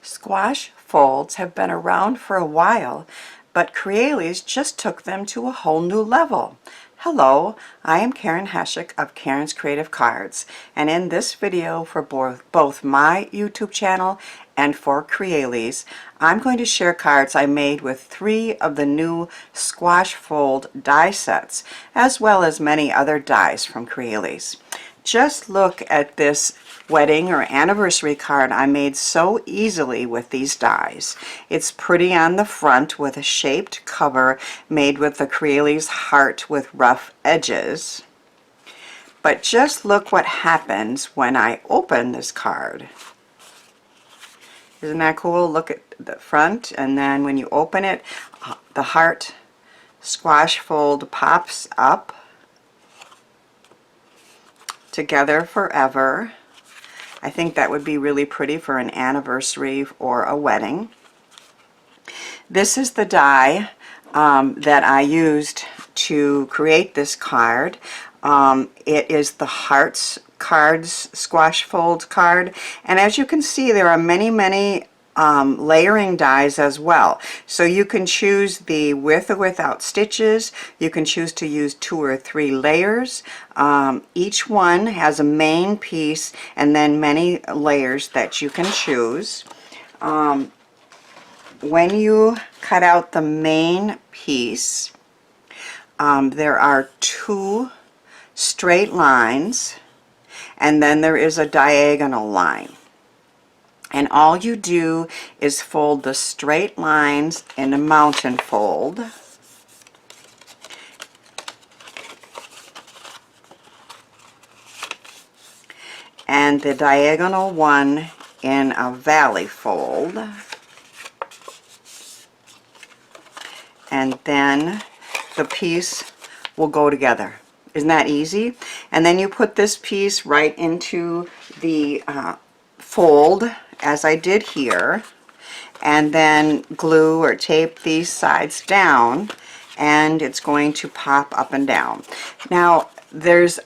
Squash folds have been around for a while, but Crealies just took them to a whole new level. Hello, I am Karen Heshik of Karen's Creative Cards, and in this video for both my YouTube channel and for Crealies, I'm going to share cards I made with 3 of the new squash fold die sets, as well as many other dies from Crealies. Just look at this wedding or anniversary card I made so easily with these dies. It's pretty on the front with a shaped cover made with the Crealies heart with rough edges. But just look what happens when I open this card. Isn't that cool? Look at the front, and then when you open it, the heart squash fold pops up. Together forever. I think that would be really pretty for an anniversary or a wedding. This is the die that I used to create this card. It is the Hearts Cards Squash Fold card, and as you can see, there are many layering dies as well. So you can choose the with or without stitches. You can choose to use 2 or 3 layers. Each one has a main piece and then many layers that you can choose. When you cut out the main piece, there are 2 straight lines, and then there is a diagonal line. And all you do is fold the straight lines in a mountain fold. And the diagonal one in a valley fold. And then the piece will go together. Isn't that easy? And then you put this piece right into the fold, as I did here, and then glue or tape these sides down, and it's going to pop up and down. Now there's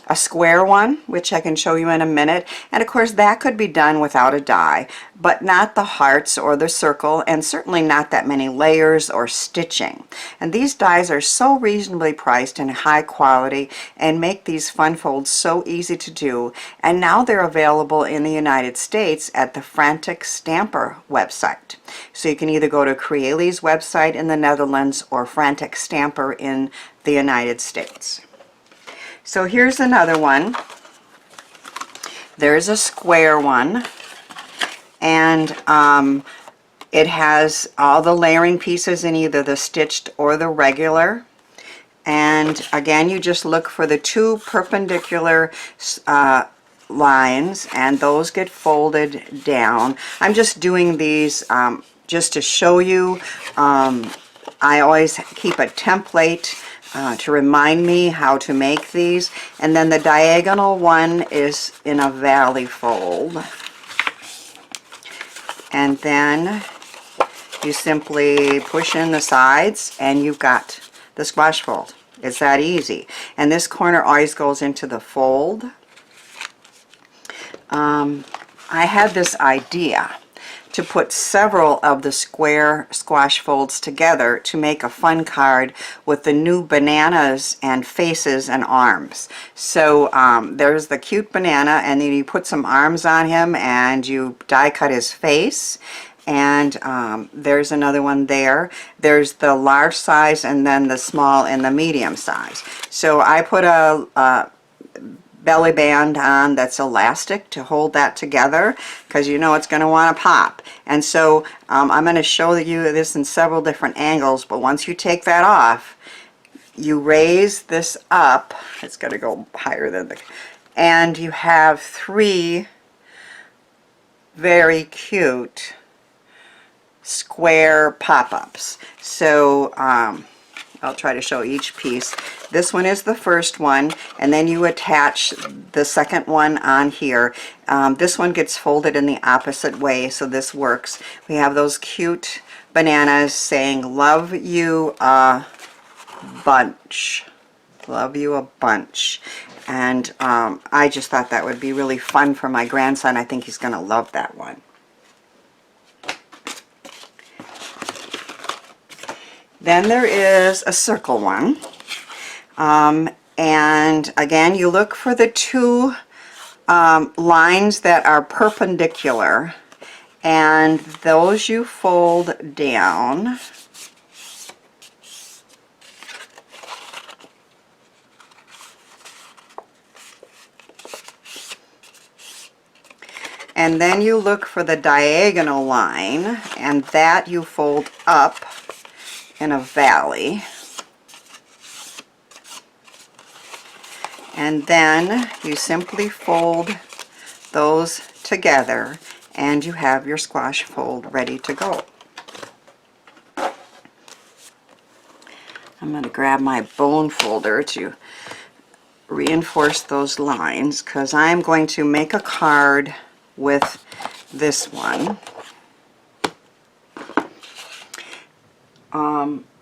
a square one, which I can show you in a minute, and of course that could be done without a die, but not the hearts or the circle, and certainly not that many layers or stitching. And these dies are so reasonably priced and high quality and make these fun folds so easy to do, and now they're available in the United States at the Frantic Stamper website. So you can either go to Crealies website in the Netherlands or Frantic Stamper in the United States. So here's another one. There's a square one, and it has all the layering pieces in either the stitched or the regular. And again, you just look for the 2 perpendicular lines, and those get folded down. I'm just doing these just to show you. I always keep a template to remind me how to make these. And then the diagonal one is in a valley fold. And then you simply push in the sides and you've got the squash fold. It's that easy. And this corner always goes into the fold. I had this idea to put several of the square squash folds together to make a fun card with the new bananas and faces and arms. So there's the cute banana, and then you put some arms on him and you die cut his face. And there's another one there. There's the large size and then the small and the medium size. So I put a belly band on that's elastic to hold that together, because you know it's going to want to pop. And so I'm going to show you this in several different angles, but once you take that off, you raise this up. It's going to go higher than the, and you have 3 very cute square pop-ups. So I'll try to show each piece. This one is the first one, and then you attach the second one on here. This one gets folded in the opposite way, so this works. We have those cute bananas saying, "Love you a bunch." Love you a bunch. And I just thought that would be really fun for my grandson. I think he's going to love that one. Then there is a circle one. And again, you look for the two lines that are perpendicular, and those you fold down. And then you look for the diagonal line, and that you fold up in a valley. And then you simply fold those together, and you have your squash fold ready to go. I'm going to grab my bone folder to reinforce those lines, because I'm going to make a card with this one.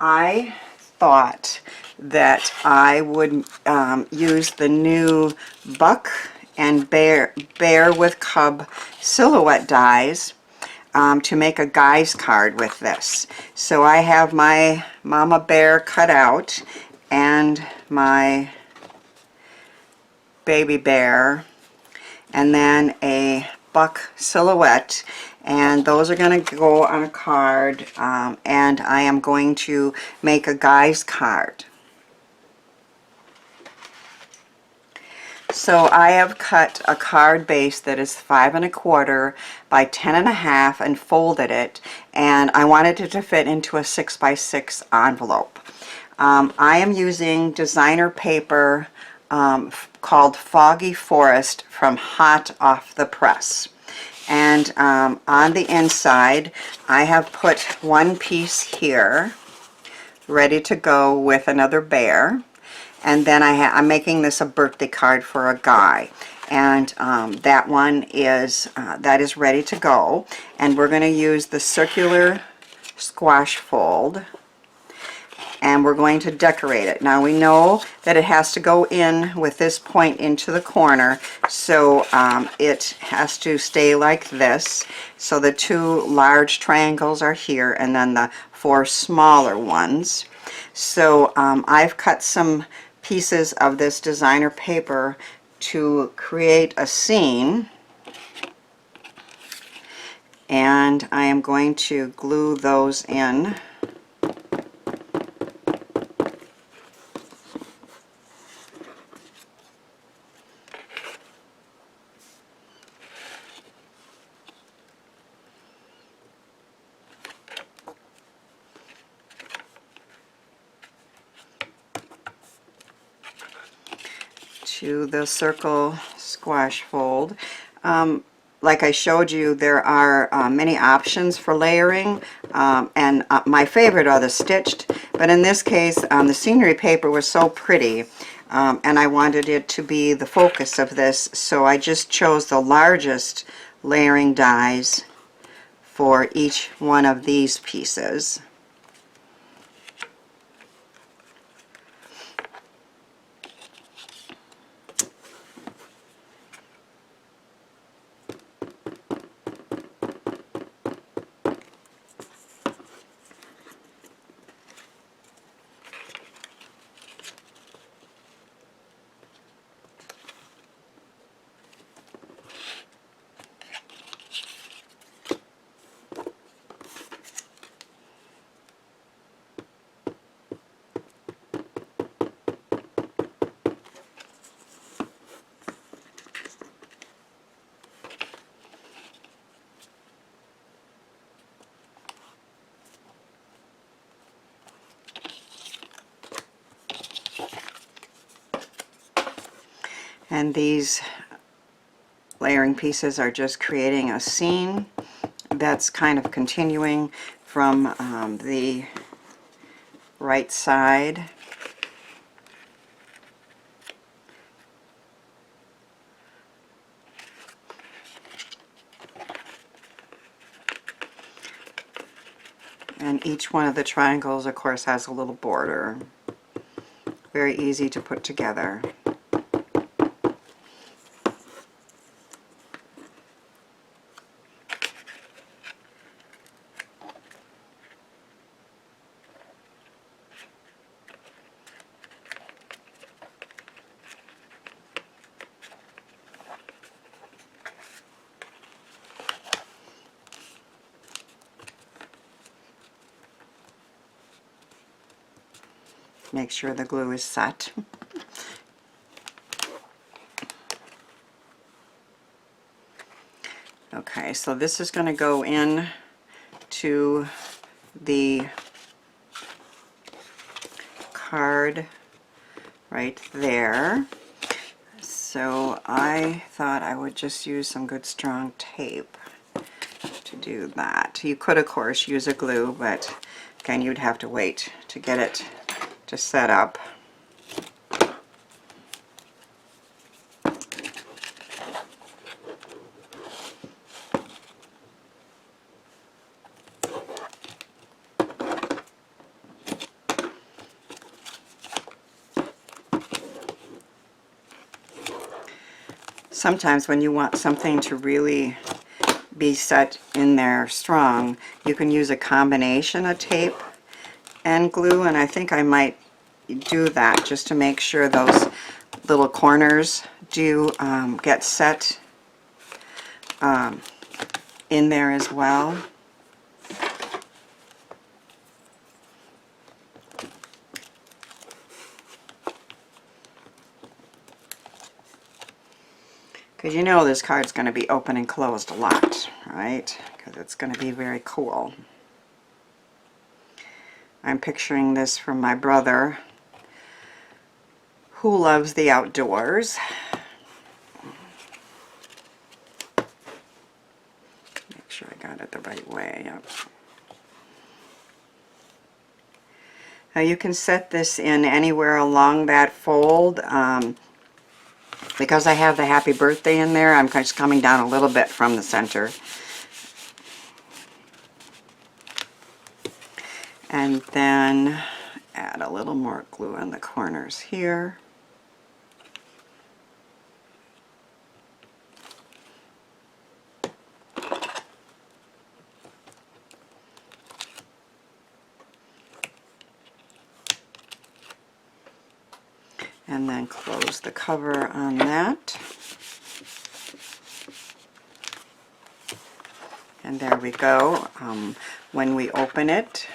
I thought that I would use the new Buck and Bear with Cub silhouette dies to make a guy's card with this. So I have my Mama Bear cut out and my baby bear, and then a buck silhouette, and those are going to go on a card, and I am going to make a guy's card. So I have cut a card base that is 5 1/4 by 10 1/2 and folded it, and I wanted it to fit into a 6 by 6 envelope. I am using designer paper called Foggy Forest from Hot Off the Press. And on the inside, I have put one piece here ready to go with another bear. And then I'm making this a birthday card for a guy. And that one is, that is ready to go. And we're going to use the circular squash fold, and we're going to decorate it. Now we know that it has to go in with this point into the corner, so it has to stay like this. So the 2 large triangles are here, and then the 4 smaller ones. So I've cut some pieces of this designer paper to create a scene, and I am going to glue those in. To the circle squash fold. Like I showed you, there are many options for layering, and my favorite are the stitched, but in this case the scenery paper was so pretty, and I wanted it to be the focus of this, so I just chose the largest layering dies for each one of these pieces. And these layering pieces are just creating a scene that's kind of continuing from the right side. And each one of the triangles, of course, has a little border. Very easy to put together. make sure the glue is set. Okay, so this is going to go in to the card right there. So I thought I would just use some good strong tape to do that. You could, of course, use a glue, but again, you'd have to wait to get it to set up. Sometimes when you want something to really be set in there strong, you can use a combination of tape and glue, and I think I might do that just to make sure those little corners do get set in there as well. Because you know this card's going to be open and closed a lot, right? Because it's going to be very cool. I'm picturing this from my brother, who loves the outdoors. Make sure I got it the right way. Yep. Now you can set this in anywhere along that fold. Because I have the happy birthday in there, I'm just coming down a little bit from the center. And then add a little more glue on the corners here. And then close the cover on that. And there we go. When we open it,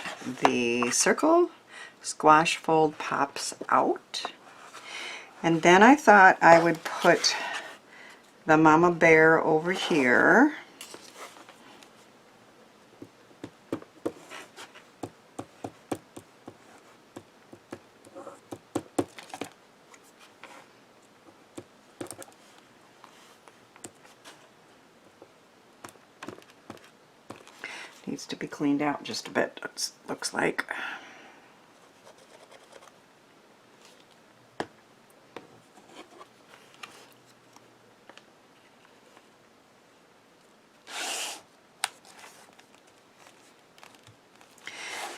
the circle squash fold pops out. And then I thought I would put the mama bear over here. Needs to be cleaned out just a bit, it looks like.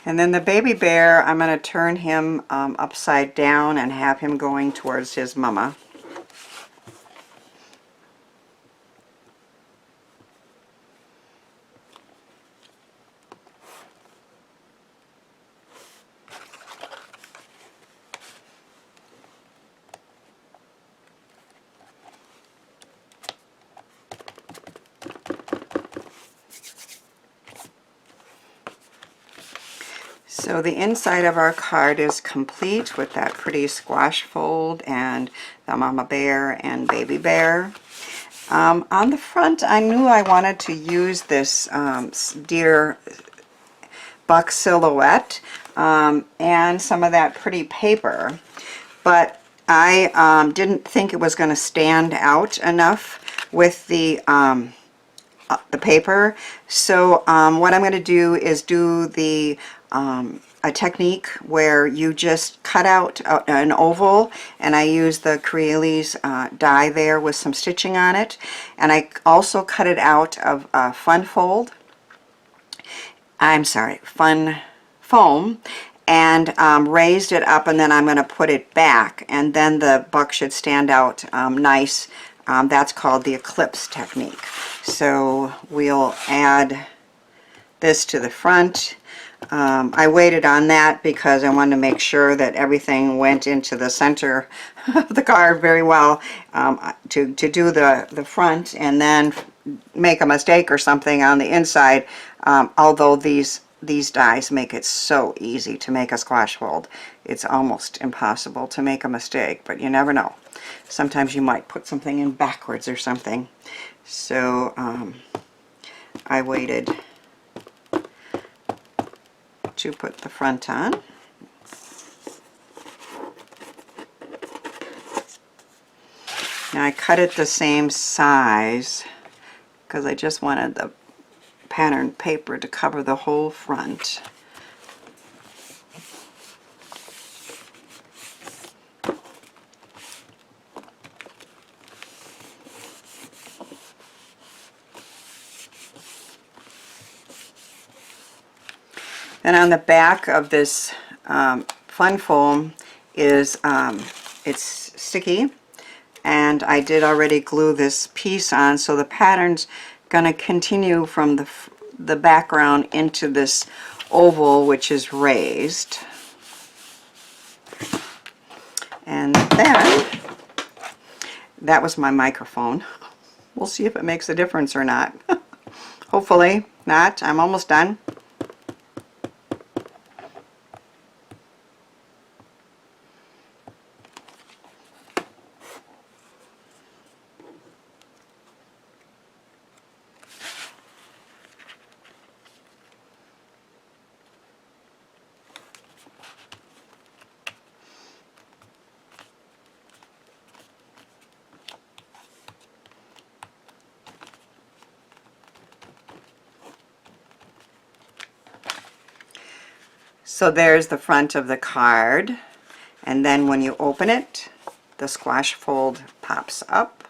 And then the baby bear, I'm going to turn him upside down and have him going towards his mama. So the inside of our card is complete with that pretty squash fold and the mama bear and baby bear. On the front, I knew I wanted to use this deer buck silhouette and some of that pretty paper, but I didn't think it was going to stand out enough with the paper. So what I'm going to do is do a technique where you just cut out an oval, and I use the Crealies die there with some stitching on it, and I also cut it out of fun foam, and raised it up, and then I'm going to put it back, and then the buck should stand out nice. That's called the eclipse technique. So we'll add this to the front. I waited on that because I wanted to make sure that everything went into the center of the card very well to do the front, and then make a mistake or something on the inside. Although these these dies make it so easy to make a squash fold. It's almost impossible to make a mistake, but you never know. Sometimes you might put something in backwards or something. So I waited to put the front on. Now I cut it the same size because I just wanted the pattern paper to cover the whole front. And on the back of this fun foam is, it's sticky, and I did already glue this piece on, so the pattern's going to continue from the background into this oval, which is raised. And then, that was my microphone. We'll see if it makes a difference or not. Hopefully not. I'm almost done. So there's the front of the card, and then when you open it, the squash fold pops up.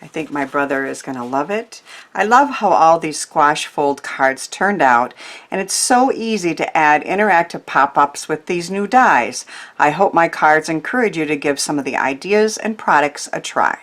I think my brother is going to love it. I love how all these squash fold cards turned out, and it's so easy to add interactive pop-ups with these new dies. I hope my cards encourage you to give some of the ideas and products a try.